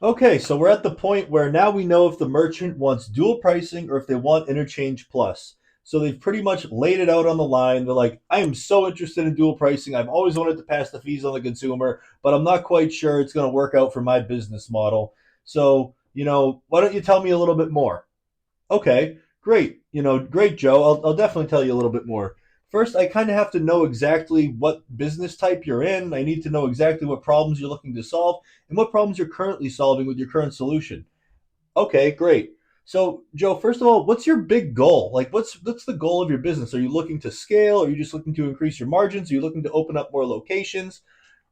Okay, so we're at the point where now we know if the merchant wants dual pricing or if they want interchange plus. So they've pretty much laid it out on the line. They're like, I am so interested in dual pricing. I've always wanted to pass the fees on the consumer, but I'm not quite sure it's going to work out for my business model. So, why don't you tell me a little bit more? Okay, great. Great, Joe. I'll definitely tell you a little bit more. First, I kind of have to know exactly what business type you're in. I need to know exactly what problems you're looking to solve and what problems you're currently solving with your current solution. Okay, great. So, Joe, first of all, what's your big goal? Like, what's the goal of your business? Are you looking to scale? Are you just looking to increase your margins? Are you looking to open up more locations?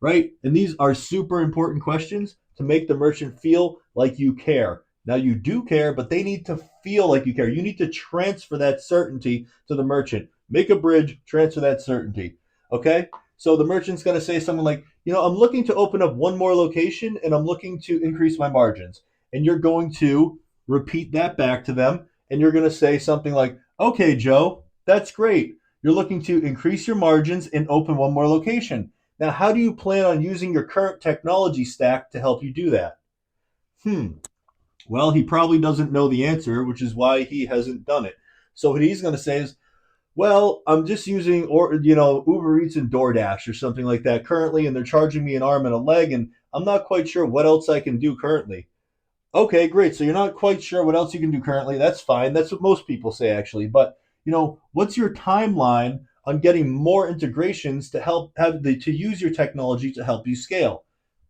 Right? And these are super important questions to make the merchant feel like you care. Now, you do care, but they need to feel like you care. You need to transfer that certainty to the merchant. Make a bridge, transfer that certainty. Okay? So the merchant's going to say something like, I'm looking to open up one more location and I'm looking to increase my margins. And you're going to repeat that back to them. And you're going to say something like, okay, Joe, that's great. You're looking to increase your margins and open one more location. Now, how do you plan on using your current technology stack to help you do that? Hmm. Well, he probably doesn't know the answer, which is why he hasn't done it. So what he's going to say is, well, I'm just using Uber Eats and DoorDash or something like that currently, and they're charging me an arm and a leg, and I'm not quite sure what else I can do currently. Okay, great. So you're not quite sure what else you can do currently. That's fine. That's what most people say actually. But what's your timeline on getting more integrations to help to use your technology to help you scale?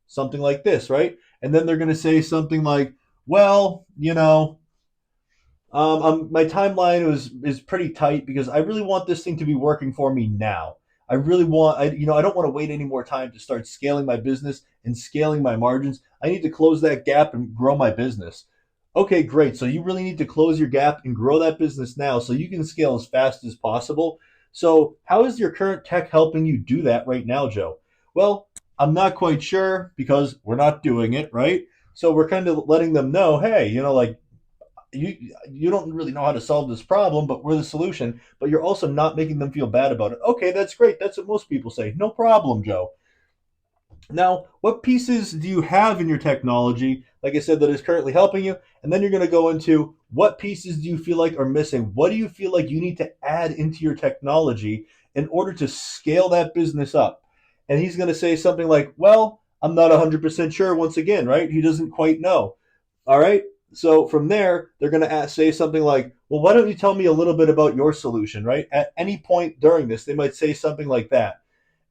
Something like this, right? And then they're going to say something like, "Well, my timeline is pretty tight because I really want this thing to be working for me now. I really want I don't want to wait any more time to start scaling my business and scaling my margins. I need to close that gap and grow my business. Okay, great. So you really need to close your gap and grow that business now so you can scale as fast as possible. So, how is your current tech helping you do that right now, Joe? Well, I'm not quite sure because we're not doing it, right? So we're kind of letting them know, hey, like you don't really know how to solve this problem, but we're the solution. But you're also not making them feel bad about it. Okay, that's great. That's what most people say. No problem, Joe. Now, what pieces do you have in your technology, like I said, that is currently helping you? And then you're going to go into what pieces do you feel like are missing? What do you feel like you need to add into your technology in order to scale that business up? And he's going to say something like, well, I'm not 100% sure once again, right? He doesn't quite know. All right. So from there, they're going to say something like, well, why don't you tell me a little bit about your solution, right? At any point during this, they might say something like that.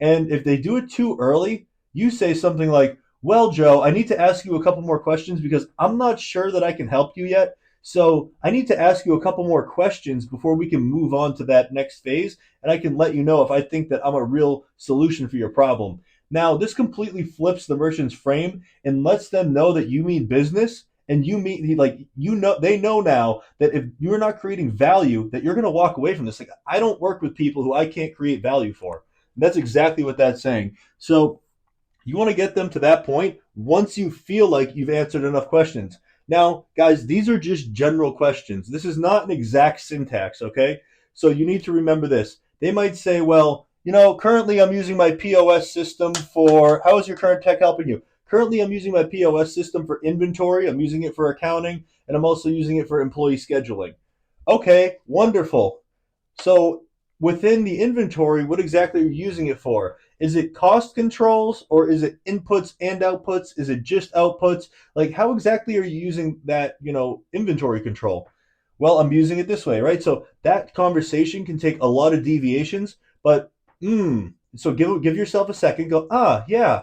And if they do it too early, you say something like, well, Joe, I need to ask you a couple more questions because I'm not sure that I can help you yet. So I need to ask you a couple more questions before we can move on to that next phase. And I can let you know if I think that I'm a real solution for your problem. Now, this completely flips the merchant's frame and lets them know that you mean business and you mean like they know now that if you're not creating value that you're going to walk away from this. Like, I don't work with people who I can't create value for. And that's exactly what that's saying. So you want to get them to that point once you feel like you've answered enough questions. Now, guys, these are just general questions. This is not an exact syntax, okay? So you need to remember this. They might say, well, currently I'm using my POS system for, how is your current tech helping you? Currently, I'm using my POS system for inventory, I'm using it for accounting, and I'm also using it for employee scheduling. Okay, wonderful. So within the inventory, what exactly are you using it for? Is it cost controls or is it inputs and outputs? Is it just outputs? Like, how exactly are you using that, inventory control? Well, I'm using it this way, right? So that conversation can take a lot of deviations, but so give yourself a second, go, yeah,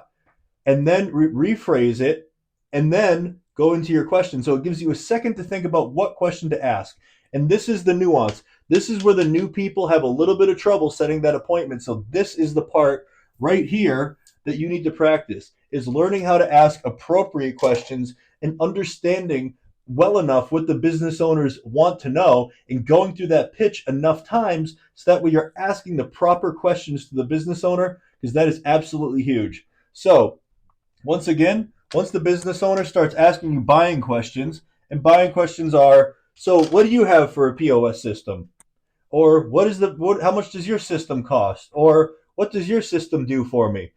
and then rephrase it, and then go into your question. So it gives you a second to think about what question to ask. And this is the nuance. This is where the new people have a little bit of trouble setting that appointment. So this is the part right here that you need to practice is learning how to ask appropriate questions and understanding well enough what the business owners want to know and going through that pitch enough times so that way you're asking the proper questions to the business owner because that is absolutely huge. So once again, once the business owner starts asking you buying questions, and buying questions are, so what do you have for a POS system? Or how much does your system cost? Or what does your system do for me?